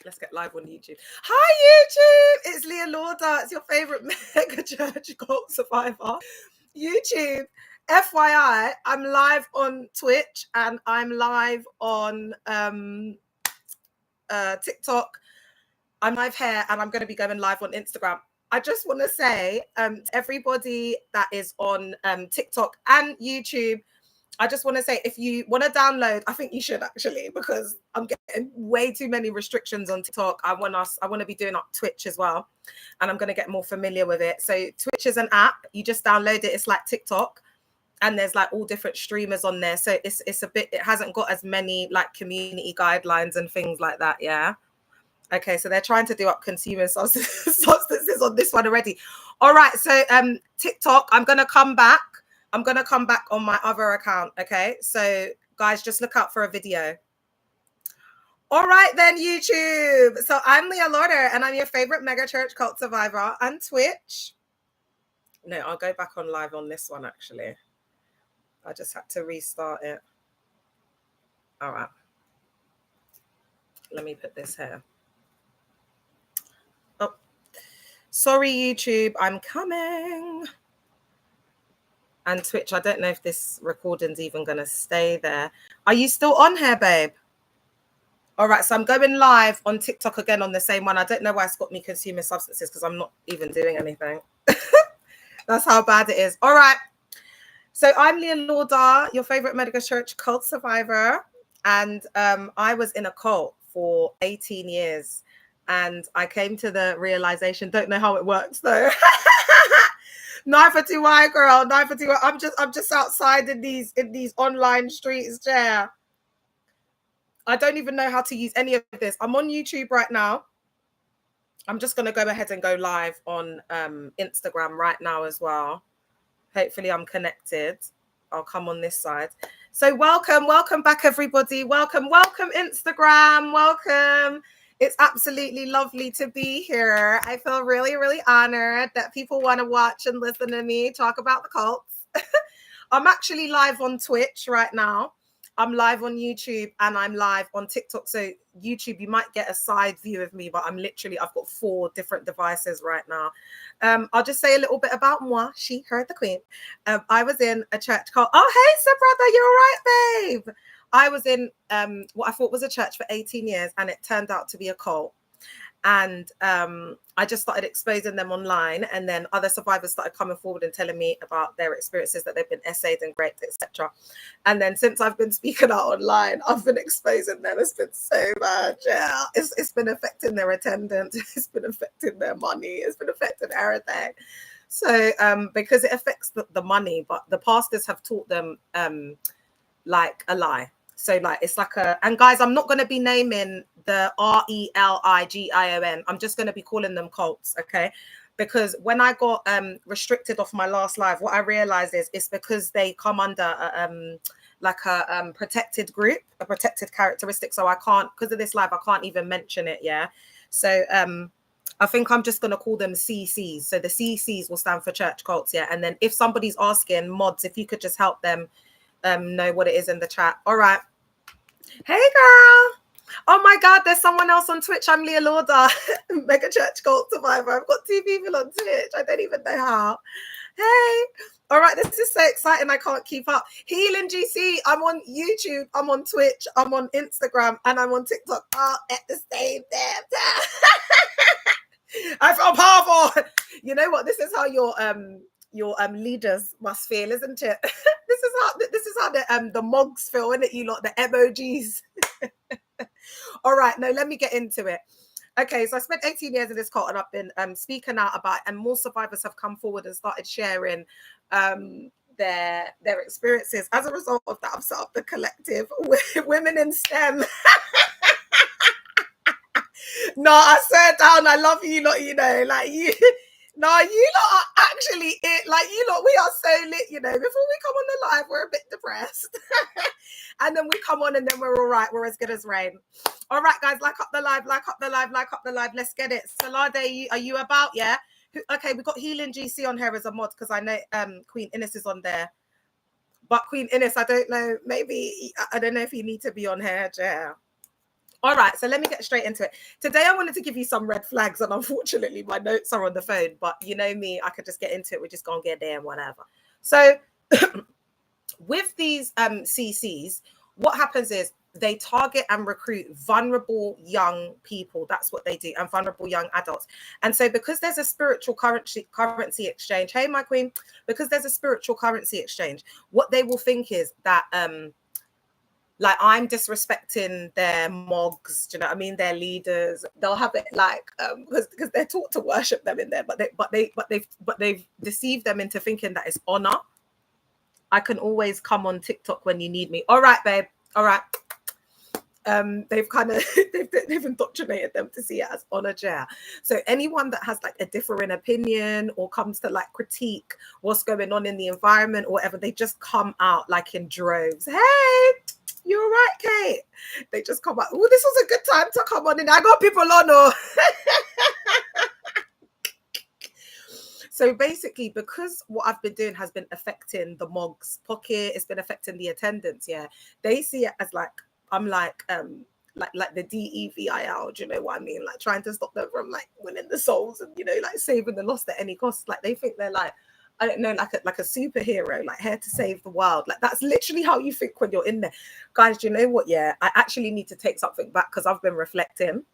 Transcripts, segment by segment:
Let's get live on YouTube. Hi, YouTube. It's Leah Lauder. It's your favorite mega church cult survivor. YouTube. FYI, I'm live on Twitch and I'm live on TikTok. I'm live here and I'm going to be going live on Instagram. I just want to say to everybody that is on TikTok and YouTube, I just want to say, if you want to download, I think you should actually, because I'm getting way too many restrictions on TikTok. I want to be doing up Twitch as well, and I'm going to get more familiar with it. So Twitch is an app. You just download it. It's like TikTok, and there's like all different streamers on there. So it's a bit. It hasn't got as many like community guidelines and things like that. Yeah. Okay. So they're trying to do up consumer substances on this one already. All right. So TikTok. I'm going to come back on my other account, okay? So, guys, just look out for a video. All right, then, YouTube. So, I'm Leah Lauder, and I'm your favorite mega church cult survivor on Twitch. No, I'll go back on live on this one, actually. I just had to restart it. All right. Let me put this here. Oh, sorry, YouTube. I'm coming. And Twitch, I don't know if this recording's even going to stay there. Are you still on here, babe? All right, so I'm going live on TikTok again on the same one. I don't know why it's got me consuming substances because I'm not even doing anything. That's how bad it is. All right. So I'm Leah Lauder, your favorite mega church cult survivor. And I was in a cult for 18 years. And I came to the realization, don't know how it works though. Neither do I, girl. Neither do I. I'm just outside in these online streets, yeah. I don't even know how to use any of this. I'm on YouTube right now. I'm just going to go ahead and go live on Instagram right now as well. Hopefully I'm connected. I'll come on this side. So welcome back, everybody. Welcome Instagram. Welcome. It's absolutely lovely to be here. I feel really, really honored that people want to watch and listen to me talk about the cults. I'm actually live on Twitch right now. I'm live on YouTube and I'm live on TikTok. So YouTube, you might get a side view of me, but I've got 4 different devices right now. I'll just say a little bit about moi, she, her, the queen. I was in a church called, oh, hey, so brother, you're right, babe. I was in what I thought was a church for 18 years and it turned out to be a cult. And I just started exposing them online, and then other survivors started coming forward and telling me about their experiences, that they've been essayed and raped, etc. And then since I've been speaking out online, I've been exposing them. It's been so bad. Yeah, it's been affecting their attendance. It's been affecting their money. It's been affecting everything. So because it affects the money, but the pastors have taught them like a lie. So like it's like and guys, I'm not going to be naming the RELIGION. I'm just going to be calling them cults, okay? Because when I got restricted off my last live, what I realized is it's because they come under a protected group, a protected characteristic. So I can't, because of this live, I can't even mention it. Yeah. So I think I'm just going to call them CCs. So the CCs will stand for church cults. Yeah. And then if somebody's asking, mods, if you could just help them know what it is in the chat. All right. Hey, girl. Oh, my God. There's someone else on Twitch. I'm Leah Lauder, mega church cult survivor. I've got 2 people on Twitch. I don't even know how. Hey. All right. This is so exciting. I can't keep up. Healing GC. I'm on YouTube. I'm on Twitch. I'm on Instagram. And I'm on TikTok all at the same damn time. I feel powerful. You know what? This is how your leaders must feel, isn't it? This is how the mugs feel, isn't it? You lot, the emojis. All right, no, let me get into it. Okay, so I spent 18 years in this cult and I've been speaking out about it, and more survivors have come forward and started sharing their experiences. As a result of that, I've set up the collective Women in STEM. No, I swear down, I love you lot, you know, like you. No, you lot are actually it. Like you lot, we are so lit, you know. Before we come on the live, we're a bit depressed. And then we come on and then we're all right. We're as good as rain. All right, guys, like up the live, like up the live, like up the live. Let's get it. Salade, are you about? Yeah. Okay, we got Healing GC on here as a mod because I know Queen Innes is on there. But Queen Innes, I don't know. Maybe I don't know if you need to be on here, yeah. All right, so let me get straight into it. Today, I wanted to give you some red flags, and unfortunately, my notes are on the phone. But you know me, I could just get into it. We're just gonna get there and whatever. So, with these CCs, what happens is they target and recruit vulnerable young people. That's what they do, and vulnerable young adults. And so, because there's a spiritual currency exchange, hey, my queen, because there's a spiritual currency exchange, what they will think is that like I'm disrespecting their mogs, do you know what I mean? Their leaders. They'll have it like because they're taught to worship them in there, but they've deceived them into thinking that it's honor. I can always come on TikTok when you need me. All right, babe. All right. They've kind of they've indoctrinated them to see it as honor, yeah. So anyone that has like a differing opinion or comes to like critique what's going on in the environment or whatever, they just come out like in droves. Hey, you're right, Kate. They just come out. Oh, this was a good time to come on, and I got people on. Oh. So basically, because what I've been doing has been affecting the mog's pocket, it's been affecting the attendance. Yeah, they see it as like I'm like the DEVIL. Do you know what I mean? Like trying to stop them from like winning the souls and like saving the lost at any cost. Like they think they're like, I don't know, like a superhero, like here to save the world. Like that's literally how you think when you're in there, guys. Do you know what? Yeah, I actually need to take something back because I've been reflecting.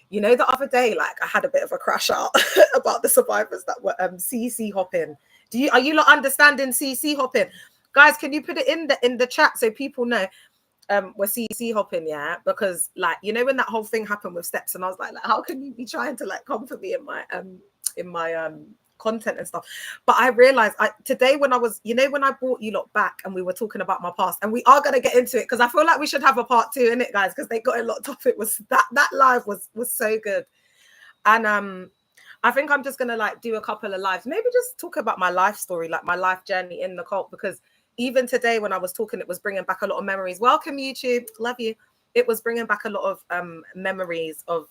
You know, the other day, like I had a bit of a crash out about the survivors that were CC hopping. Are you not understanding CC hopping? Guys, can you put it in the chat so people know we're CC hopping, yeah? Because like, you know, when that whole thing happened with Steps, and I was like how can you be trying to like comfort me in my content and stuff? But I realized today when I was, when I brought you lot back and we were talking about my past, and we are going to get into it because I feel like we should have a part 2 in it, guys, because they got a lot of it. Was that live was so good. And I think I'm just going to like do a couple of lives, maybe just talk about my life story, like my life journey in the cult, because even today when I was talking, it was bringing back a lot of memories. Welcome, YouTube. Love you. It was bringing back a lot of memories of,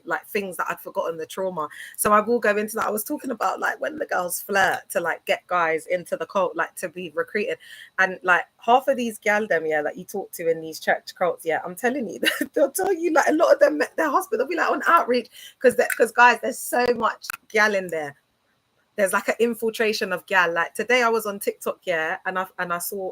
like things that I'd forgotten, the trauma. So I will go into that. I was talking about like when the girls flirt to like get guys into the cult, like to be recruited. And like half of these gal them, yeah, that you talk to in these church cults, yeah, I'm telling you, they'll tell you like a lot of them met their husband. They'll be like on outreach because guys, there's so much gal in there. There's like an infiltration of gal. Like today I was on TikTok, yeah, and I saw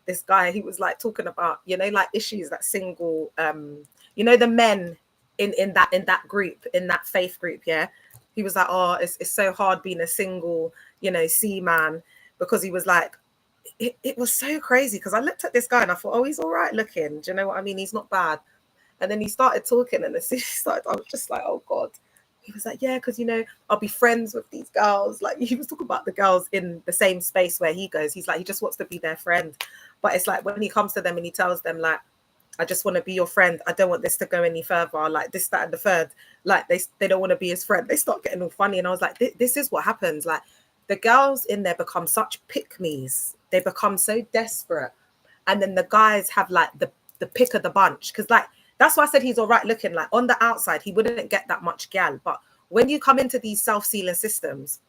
this guy. He was like talking about, like issues that single, the men in that group, in that faith group, yeah. He was like, oh, it's so hard being a single, C-man, because he was like, it was so crazy because I looked at this guy and I thought, oh, he's all right looking. Do you know what I mean? He's not bad. And then he started talking, and as soon as he started, I was just like, oh God. He was like, yeah, because, I'll be friends with these girls. Like he was talking about the girls in the same space where he goes. He's like, he just wants to be their friend. But it's like when he comes to them and he tells them, like, I just want to be your friend. I don't want this to go any further. Like this, that, and the third. Like they don't want to be his friend. They start getting all funny. And I was like, this is what happens. Like the girls in there become such pick-me's. They become so desperate. And then the guys have like the pick of the bunch. Because like, that's why I said he's all right looking. Like on the outside, he wouldn't get that much gal. But when you come into these self-sealing systems,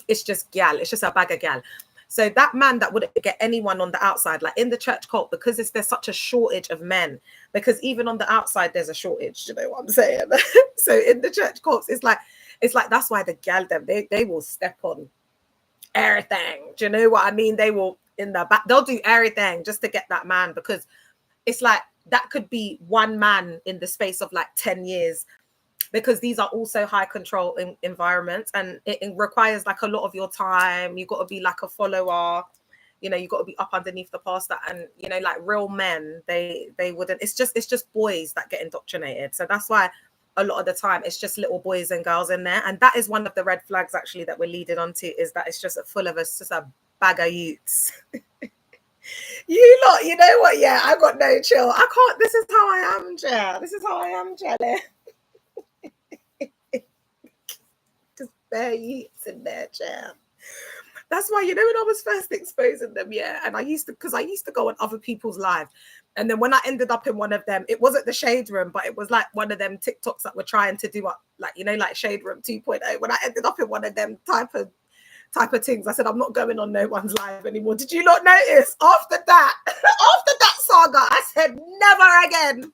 it's just gal. It's just a bag of gal. So that man that wouldn't get anyone on the outside, like in the church cult, because there's such a shortage of men, because even on the outside, there's a shortage. You know what I'm saying? So in the church cults, it's like that's why the gal them, they will step on everything. Do you know what I mean? They will in the back, they'll do everything just to get that man, because it's like that could be one man in the space of like 10 years, because these are also high control environments, and it requires like a lot of your time. You got to be like a follower, you got to be up underneath the pastor, and like real men, they wouldn't. It's just boys that get indoctrinated. So that's why a lot of the time it's just little boys and girls in there, and that is one of the red flags actually that we're leading on to, is that it's just full of us, just a bag of youths. You lot, you know what? Yeah, I got no chill. I can't. This is how I am, Jell. This is how I am, Jelly. Just bare youths in there, Jell. That's why, when I was first exposing them, yeah, and I used to go on other people's lives. And then when I ended up in one of them, it wasn't the Shade Room, but it was like one of them TikToks that were trying to do up, like, like Shade Room 2.0. When I ended up in one of them type of things, I said, I'm not going on no one's live anymore. Did you not notice? After that saga, I said, never again.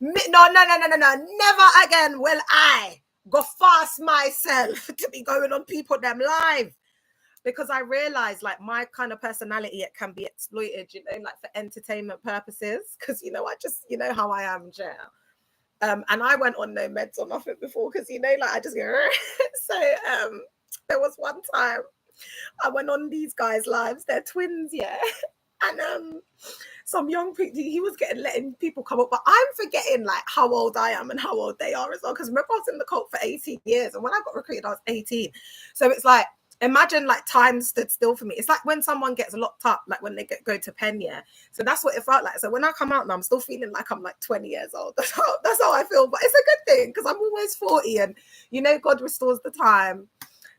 No. Never again will I go fast myself to be going on people them live. Because I realized like my kind of personality, it can be exploited, you know, like for entertainment purposes. Because, you know, I just, you know how I am, Jer. And I went on no meds or nothing before because, you know, like I just go. So there was one time I went on these guys' lives. They're twins, yeah. And some young people, he was letting people come up, but I'm forgetting like how old I am and how old they are as well. Because remember, I was in the cult for 18 years, and when I got recruited, I was 18. So it's like, imagine like time stood still for me. It's like when someone gets locked up, like when they go to pen, yeah. So that's what it felt like. So when I come out now, I'm still feeling like I'm like 20 years old. That's how I feel. But it's a good thing because I'm almost 40, and you know, God restores the time.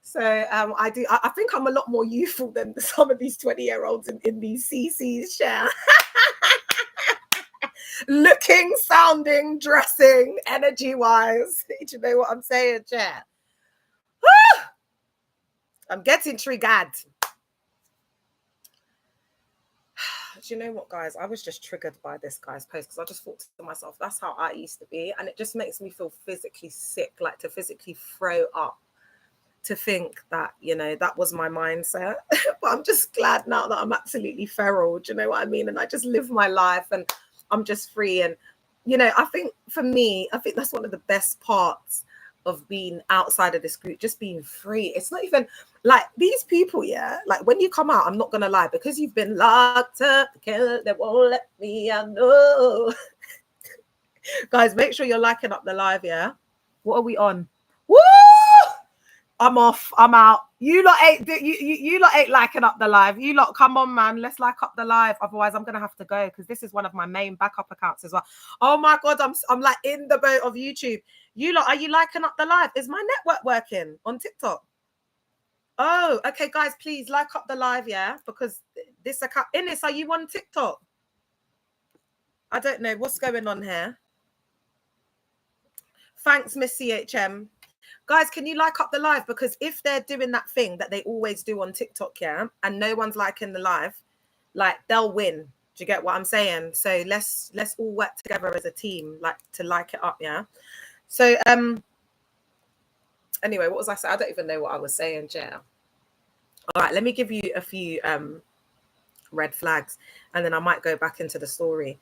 So I think I'm a lot more youthful than some of these 20-year-olds in these CCs share. Looking, sounding, dressing, energy-wise. Do you know what I'm saying, Chair? I'm getting triggered. Do you know what, guys? I was just triggered by this guy's post because I just thought to myself, that's how I used to be. And it just makes me feel physically sick, like to physically throw up. To think that, you know, that was my mindset. But I'm just glad now that I'm absolutely feral. Do you know what I mean? And I just live my life and I'm just free. And, you know, I think for me, I think that's one of the best parts of being outside of this group, just being free. It's not even like these people, yeah, like when you come out, I'm not gonna lie, because you've been locked up, they won't let me, I know. Guys, make sure you're liking up the live, yeah. What are we on? Woo! I'm off. I'm out. You lot ain't liking up the live. You lot, come on, man. Let's like up the live. Otherwise, I'm gonna have to go because this is one of my main backup accounts as well. Oh my god, I'm like in the boat of YouTube. You lot, are you liking up the live? Is my network working on TikTok? Oh, okay, guys, please like up the live, yeah, because this account. Ines, are you on TikTok? I don't know what's going on here. Thanks, Miss CHM. Guys, can you like up the live? Because if they're doing that thing that they always do on TikTok, yeah, and no one's liking the live, like they'll win. Do you get what I'm saying? So let's all work together as a team, like to like it up, yeah. So anyway, what was I saying? I don't even know what I was saying, Jer. All right, let me give you a few red flags, and then I might go back into the story.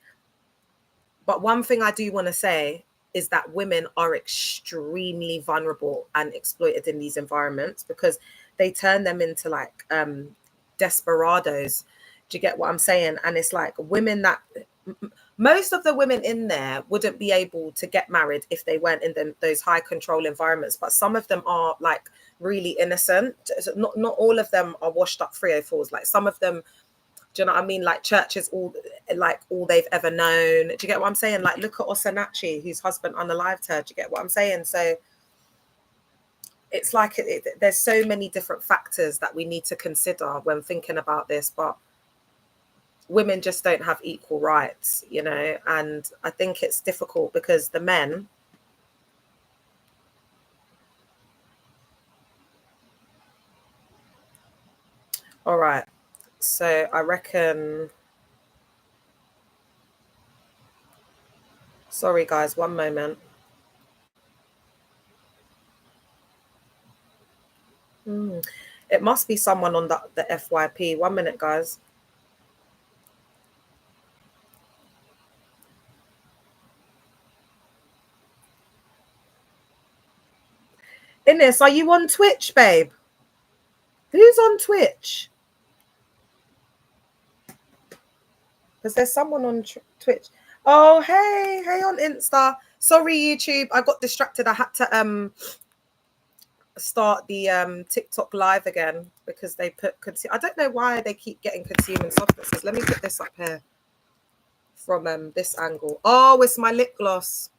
But one thing I do want to say is that women are extremely vulnerable and exploited in these environments because they turn them into like desperados. Do you get what I'm saying? And it's like women that most of the women in there wouldn't be able to get married if they weren't in those high control environments. But some of them are like really innocent. Not all of them are washed up 304s. Like some of them, do you know what I mean? Like church is all they've ever known. Do you get what I'm saying? Like look at Osinachi, whose husband unalived her. Do you get what I'm saying? So it's like there's so many different factors that we need to consider when thinking about this. But women just don't have equal rights, you know, and I think it's difficult because the men. All right. So I reckon. Sorry, guys, one moment. It must be someone on the FYP. 1 minute, guys. Ines, are you on Twitch, babe? Who's on Twitch? Because there's someone on Twitch. Oh, hey on Insta. Sorry, YouTube. I got distracted. I had to start the TikTok live again because they put I don't know why they keep getting consuming substances. Let me put this up here from this angle. Oh, it's my lip gloss.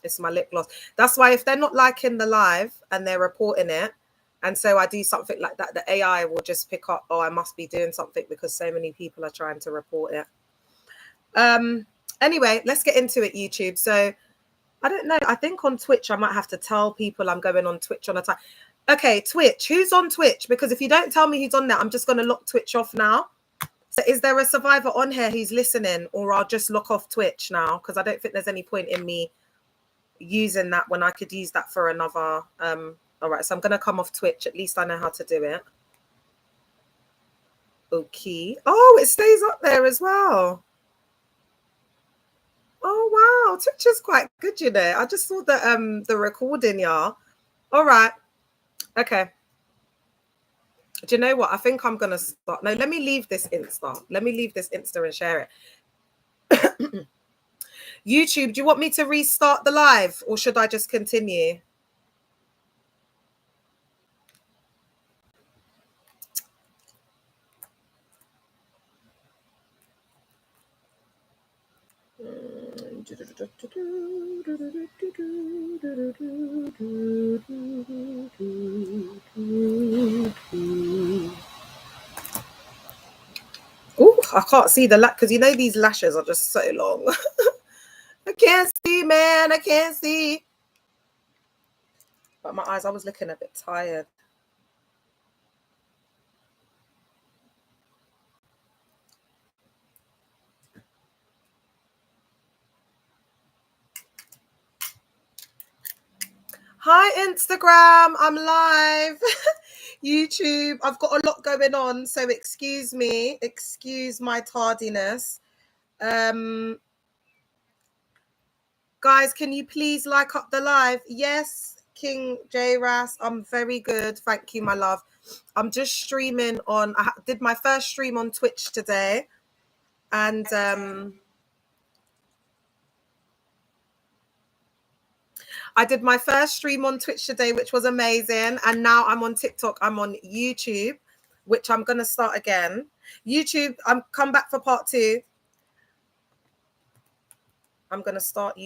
It's my lip gloss. That's why if they're not liking the live and they're reporting it, and so I do something like that, the AI will just pick up, oh, I must be doing something because so many people are trying to report it. Anyway, let's get into it, YouTube. So I don't know. I think on Twitch, I might have to tell people I'm going on Twitch on a time. Okay, Twitch. Who's on Twitch? Because if you don't tell me who's on there, I'm just going to lock Twitch off now. So is there a survivor on here who's listening, or I'll just lock off Twitch now, because I don't think there's any point in me using that when I could use that for another. All right, so I'm going to come off Twitch. At least I know how to do it. Okay. Oh, it stays up there as well. Oh, wow. Twitch is quite good, you know. I just saw the recording, y'all. All right. Okay. Do you know what? I think I'm going to start. No, let me leave this Insta. Let me leave this Insta and share it. YouTube, do you want me to restart the live, or should I just continue? Oh, I can't see the because you know these lashes are just so long. I can't see, man. I can't see. But my eyes, I was looking a bit tired. Hi, Instagram. I'm live. YouTube. I've got a lot going on, so excuse me. Excuse my tardiness. Guys, can you please like up the live? Yes, King J Ras. I'm very good. Thank you, my love. I'm just streaming on. I did my first stream on Twitch today, and I did my first stream on Twitch today, which was amazing. And now I'm on TikTok. I'm on YouTube, which I'm going to start again. YouTube, I'm come back for part 2. I'm going to start